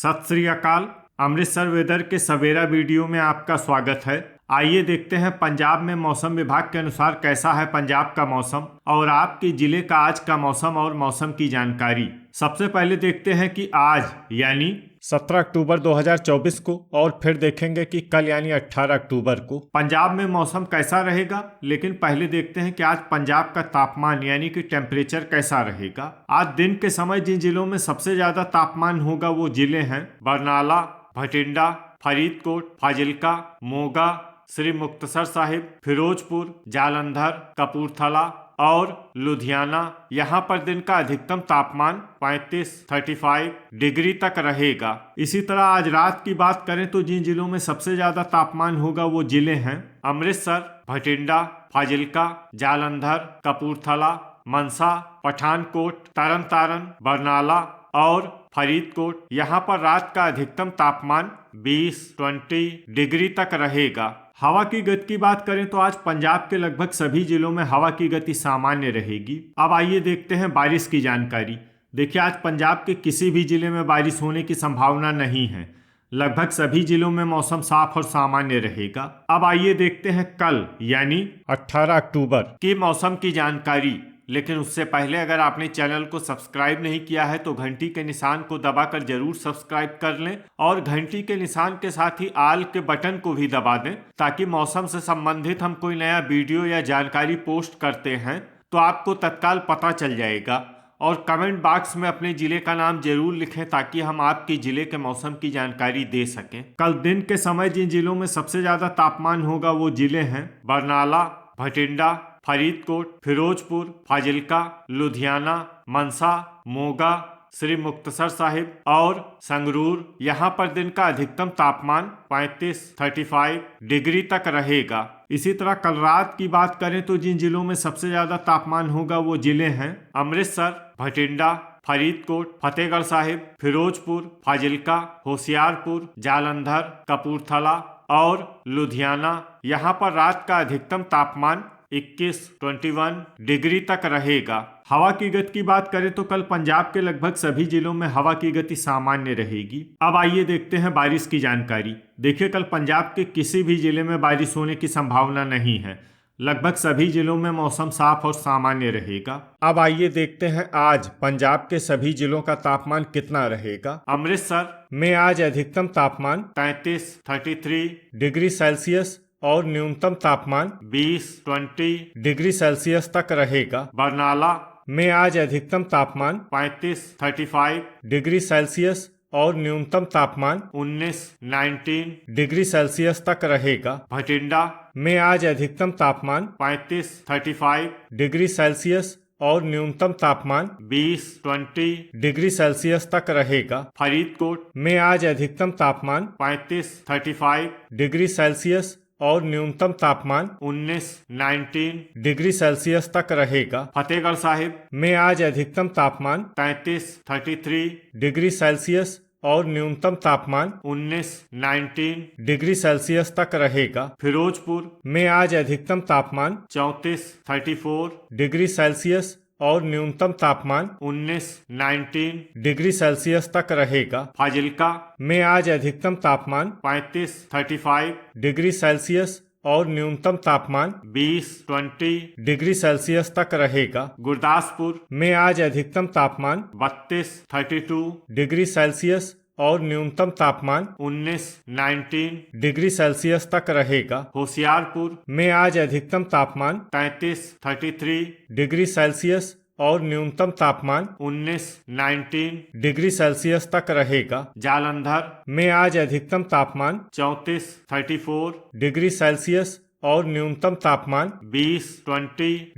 सत श्री अकाल। अमृतसर वेदर के सवेरा वीडियो में आपका स्वागत है। आइए देखते हैं पंजाब में मौसम विभाग के अनुसार कैसा है पंजाब का मौसम और आपके जिले का आज का मौसम और मौसम की जानकारी। सबसे पहले देखते हैं कि आज यानी 17 अक्टूबर 2024 को और फिर देखेंगे कि कल यानी 18 अक्टूबर को पंजाब में मौसम कैसा रहेगा। लेकिन पहले देखते हैं कि आज पंजाब का तापमान यानी कि टेम्परेचर कैसा रहेगा। आज दिन के समय जिन जिलों में सबसे ज्यादा तापमान होगा वो जिले हैं बरनाला, भटिंडा, फरीदकोट, फाजिल्का, मोगा, श्री मुक्तसर साहिब, फिरोजपुर, जालंधर, कपूरथला और लुधियाना। यहाँ पर दिन का अधिकतम तापमान 35 डिग्री तक रहेगा। इसी तरह आज रात की बात करें तो जिन जिलों में सबसे ज्यादा तापमान होगा वो जिले हैं अमृतसर, भटिंडा, फाजिल्का, जालंधर, कपूरथला, मनसा, पठानकोट, तरन तारन, बरनाला और फरीदकोट। यहाँ पर रात का अधिकतम तापमान 20 डिग्री तक रहेगा। हवा की गति की बात करें तो आज पंजाब के लगभग सभी जिलों में हवा की गति सामान्य रहेगी। अब आइए देखते हैं बारिश की जानकारी। देखिए आज पंजाब के किसी भी जिले में बारिश होने की संभावना नहीं है। लगभग सभी जिलों में मौसम साफ और सामान्य रहेगा। अब आइए देखते हैं कल यानी 18 अक्टूबर की मौसम की जानकारी। लेकिन उससे पहले अगर आपने चैनल को सब्सक्राइब नहीं किया है तो घंटी के निशान को दबाकर जरूर सब्सक्राइब कर लें और घंटी के निशान के साथ ही आल के बटन को भी दबा दें ताकि मौसम से संबंधित हम कोई नया वीडियो या जानकारी पोस्ट करते हैं तो आपको तत्काल पता चल जाएगा। और कमेंट बॉक्स में अपने जिले का नाम जरूर लिखें ताकि हम आपके जिले के मौसम की जानकारी दे सकें। कल दिन के समय जिन जिलों में सबसे ज्यादा तापमान होगा वो जिले हैं बरनाला, भटिंडा, फरीदकोट, फिरोजपुर, फाजिल्का, लुधियाना, मनसा, मोगा, श्री मुक्तसर साहिब और संगरूर। यहाँ पर दिन का अधिकतम तापमान 35 डिग्री तक रहेगा। इसी तरह कल रात की बात करें तो जिन जिलों में सबसे ज्यादा तापमान होगा वो जिले हैं अमृतसर, भटिंडा, फरीदकोट, फतेहगढ़ साहिब, फिरोजपुर, फाजिल्का, होशियारपुर, जालंधर, कपूरथला और लुधियाना। यहाँ पर रात का अधिकतम तापमान 21 डिग्री तक रहेगा। हवा की गति की बात करें तो कल पंजाब के लगभग सभी जिलों में हवा की गति सामान्य रहेगी। अब आइए देखते हैं बारिश की जानकारी। देखिए कल पंजाब के किसी भी जिले में बारिश होने की संभावना नहीं है। लगभग सभी जिलों में मौसम साफ और सामान्य रहेगा। अब आइए देखते हैं आज पंजाब के सभी जिलों का तापमान कितना रहेगा। अमृतसर में आज अधिकतम तापमान 33 डिग्री सेल्सियस और न्यूनतम तापमान 20 डिग्री सेल्सियस तक रहेगा। बरनाला में आज अधिकतम तापमान 35 डिग्री सेल्सियस और न्यूनतम तापमान 19 डिग्री सेल्सियस तक रहेगा। भटिंडा में आज अधिकतम तापमान 35 डिग्री सेल्सियस और न्यूनतम तापमान 20 डिग्री सेल्सियस तक रहेगा। फरीदकोट में आज अधिकतम तापमान 35 डिग्री सेल्सियस और न्यूनतम तापमान 19 डिग्री सेल्सियस तक रहेगा। फतेहगढ़ साहिब में आज अधिकतम तापमान 33 डिग्री सेल्सियस और न्यूनतम तापमान 19 डिग्री सेल्सियस तक रहेगा। फिरोजपुर में आज अधिकतम तापमान 34 डिग्री सेल्सियस और न्यूनतम तापमान 19 डिग्री सेल्सियस तक रहेगा। फाजिल्का में आज अधिकतम तापमान 35 डिग्री सेल्सियस और न्यूनतम तापमान 20 डिग्री सेल्सियस तक रहेगा। गुरदासपुर में आज अधिकतम तापमान 32 डिग्री सेल्सियस और न्यूनतम तापमान 19 डिग्री सेल्सियस तक रहेगा। होशियारपुर में आज अधिकतम तापमान 33 डिग्री सेल्सियस और न्यूनतम तापमान 19 डिग्री सेल्सियस तक रहेगा। जालंधर में आज अधिकतम तापमान 34 डिग्री सेल्सियस और न्यूनतम तापमान 20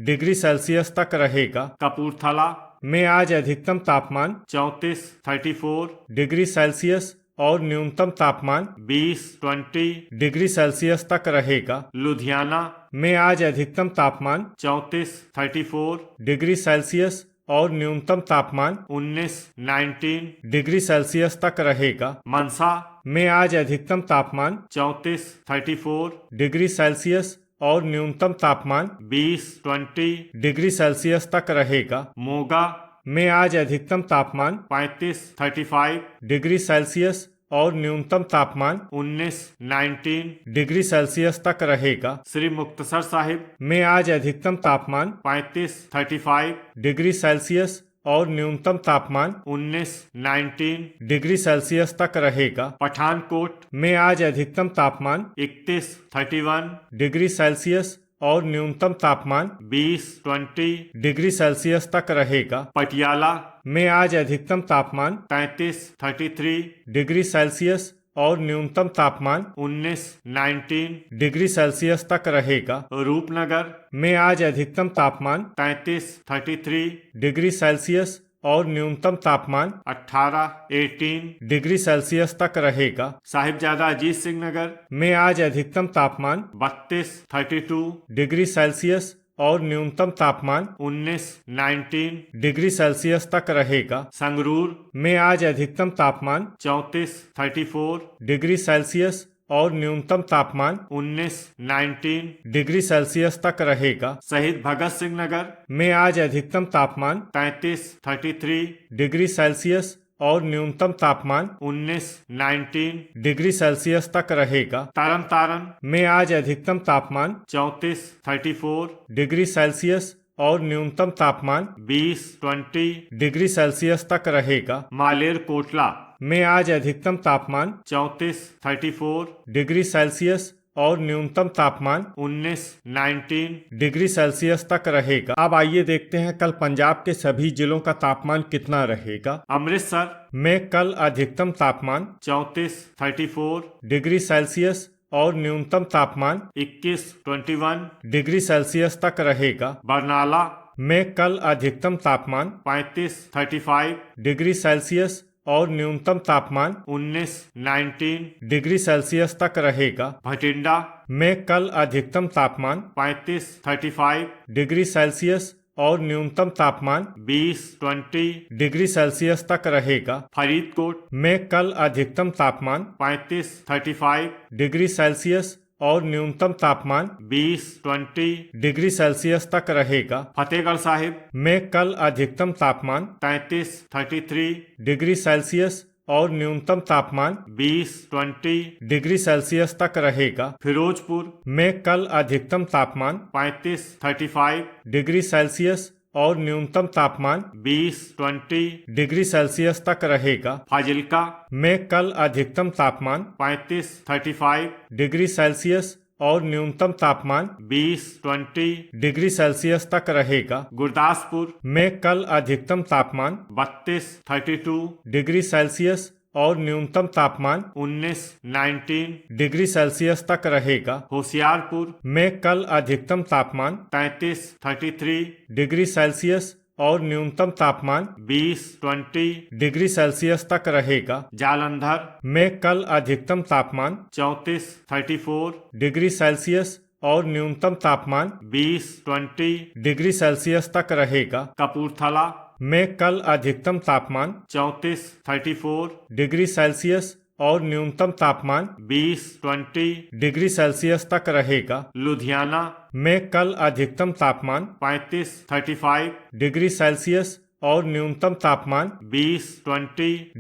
डिग्री सेल्सियस तक रहेगा। कपूरथला में आज अधिकतम तापमान 34 डिग्री सेल्सियस और न्यूनतम तापमान 20 डिग्री सेल्सियस तक रहेगा। लुधियाना में आज अधिकतम तापमान 34 डिग्री सेल्सियस और न्यूनतम तापमान 19 डिग्री सेल्सियस तक रहेगा। मनसा में आज अधिकतम तापमान 34 डिग्री सेल्सियस और न्यूनतम तापमान 20 डिग्री सेल्सियस तक रहेगा। मोगा में आज अधिकतम तापमान 35 डिग्री सेल्सियस और न्यूनतम तापमान 19 डिग्री सेल्सियस तक रहेगा। श्री मुक्तसर साहिब में आज अधिकतम तापमान 35 डिग्री सेल्सियस और न्यूनतम तापमान 19 डिग्री सेल्सियस तक रहेगा। पठानकोट में आज अधिकतम तापमान 31 डिग्री सेल्सियस और न्यूनतम तापमान 20 डिग्री सेल्सियस तक रहेगा। पटियाला में आज अधिकतम तापमान 33 डिग्री सेल्सियस और न्यूनतम तापमान 19 डिग्री सेल्सियस तक रहेगा। रूपनगर में आज अधिकतम तापमान 33 डिग्री सेल्सियस और न्यूनतम तापमान 18 डिग्री सेल्सियस तक रहेगा। साहिबजादा अजीत सिंह नगर में आज अधिकतम तापमान 32 डिग्री सेल्सियस और न्यूनतम तापमान 19 डिग्री सेल्सियस तक रहेगा। संगरूर में आज अधिकतम तापमान 34 डिग्री सेल्सियस और न्यूनतम तापमान 19 डिग्री सेल्सियस तक रहेगा। शहीद भगत सिंह नगर में आज अधिकतम तापमान 33 डिग्री सेल्सियस और न्यूनतम तापमान 19 डिग्री सेल्सियस तक रहेगा। तरन तारण में आज अधिकतम तापमान 34 डिग्री सेल्सियस और न्यूनतम तापमान 20 डिग्री सेल्सियस तक रहेगा। मालेर कोटला में आज अधिकतम तापमान 34 डिग्री सेल्सियस और न्यूनतम तापमान 19 डिग्री सेल्सियस तक रहेगा। अब आइए देखते हैं कल पंजाब के सभी जिलों का तापमान कितना रहेगा। अमृतसर में कल अधिकतम तापमान 34 डिग्री सेल्सियस और न्यूनतम तापमान 21 डिग्री सेल्सियस तक रहेगा। बरनाला में कल अधिकतम तापमान 35 डिग्री सेल्सियस और न्यूनतम तापमान 19 डिग्री सेल्सियस तक रहेगा। भटिंडा में कल अधिकतम तापमान 35 डिग्री सेल्सियस और न्यूनतम तापमान 20 डिग्री सेल्सियस तक रहेगा। फरीदकोट में कल अधिकतम तापमान 35 डिग्री सेल्सियस और न्यूनतम तापमान 20 डिग्री सेल्सियस तक रहेगा। फतेहगढ़ साहिब में कल अधिकतम तापमान 33 डिग्री सेल्सियस और न्यूनतम तापमान 20 डिग्री सेल्सियस तक रहेगा। फिरोजपुर में कल अधिकतम तापमान 35 डिग्री सेल्सियस और न्यूनतम तापमान 20 डिग्री सेल्सियस तक रहेगा। फाजिल्का में कल अधिकतम तापमान 35 डिग्री सेल्सियस और न्यूनतम तापमान 20 डिग्री सेल्सियस तक रहेगा। गुरदासपुर में कल अधिकतम तापमान 32 डिग्री सेल्सियस और न्यूनतम तापमान 19 डिग्री सेल्सियस तक रहेगा। होशियारपुर में कल अधिकतम तापमान 33 डिग्री सेल्सियस और न्यूनतम तापमान 20 डिग्री सेल्सियस तक रहेगा। जालंधर में कल अधिकतम तापमान 34 डिग्री सेल्सियस और न्यूनतम तापमान 20 डिग्री सेल्सियस तक रहेगा। कपूरथला में कल अधिकतम तापमान 34 डिग्री सेल्सियस और न्यूनतम तापमान 20 डिग्री सेल्सियस तक रहेगा। लुधियाना में कल अधिकतम तापमान 35 डिग्री सेल्सियस और न्यूनतम तापमान 20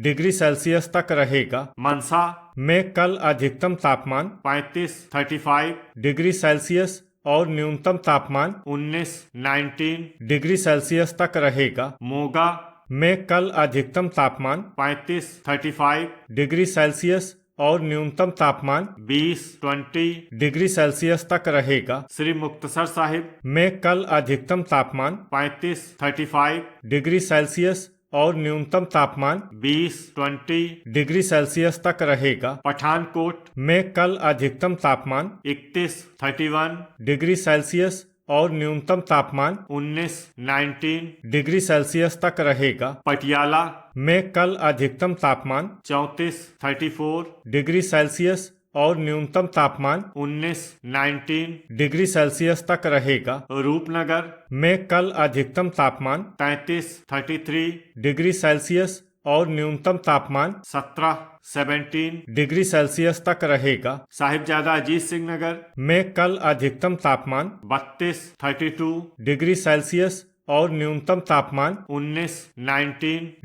डिग्री सेल्सियस तक रहेगा। मनसा में कल अधिकतम तापमान 35 डिग्री सेल्सियस और न्यूनतम तापमान 19 डिग्री सेल्सियस तक रहेगा। मोगा में कल अधिकतम तापमान 35 डिग्री सेल्सियस और न्यूनतम तापमान 20 डिग्री सेल्सियस तक रहेगा। श्री मुक्तसर साहिब में कल अधिकतम तापमान 35 डिग्री सेल्सियस और न्यूनतम तापमान 20 डिग्री सेल्सियस तक रहेगा। पठानकोट में कल अधिकतम तापमान 31 डिग्री सेल्सियस और न्यूनतम तापमान 19 डिग्री सेल्सियस तक रहेगा। पटियाला में कल अधिकतम तापमान 34 डिग्री सेल्सियस और न्यूनतम तापमान 19 डिग्री सेल्सियस तक रहेगा। रूपनगर में कल अधिकतम तापमान 33 डिग्री सेल्सियस और न्यूनतम तापमान 17 डिग्री सेल्सियस तक रहेगा। साहिबजादा अजीत सिंह नगर में कल अधिकतम तापमान 32 डिग्री सेल्सियस और न्यूनतम तापमान 19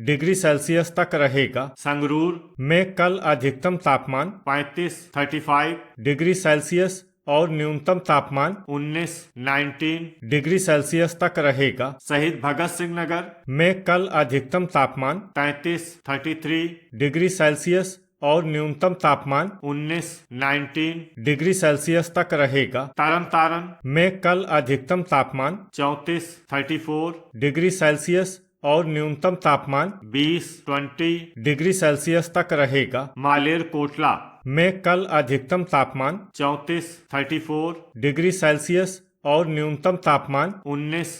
डिग्री सेल्सियस तक रहेगा। संगरूर में कल अधिकतम तापमान 35 डिग्री सेल्सियस और न्यूनतम तापमान 19 डिग्री सेल्सियस तक रहेगा। शहीद भगत सिंह नगर में कल अधिकतम तापमान 33 डिग्री सेल्सियस और न्यूनतम तापमान 19 डिग्री सेल्सियस तक रहेगा। तरन तारण में कल अधिकतम तापमान 34 डिग्री सेल्सियस और न्यूनतम तापमान 20 डिग्री सेल्सियस तक रहेगा। मालेर कोटला में कल अधिकतम तापमान 34 डिग्री सेल्सियस और न्यूनतम तापमान 19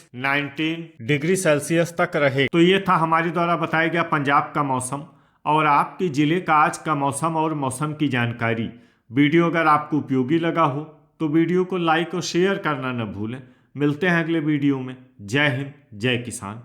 डिग्री सेल्सियस तक रहेगा। तो ये था हमारे द्वारा बताया गया पंजाब का मौसम और आपके जिले का आज का मौसम और मौसम की जानकारी। वीडियो अगर आपको उपयोगी लगा हो तो वीडियो को लाइक और शेयर करना न भूलें। मिलते हैं अगले वीडियो में। जय हिंद, जय किसान।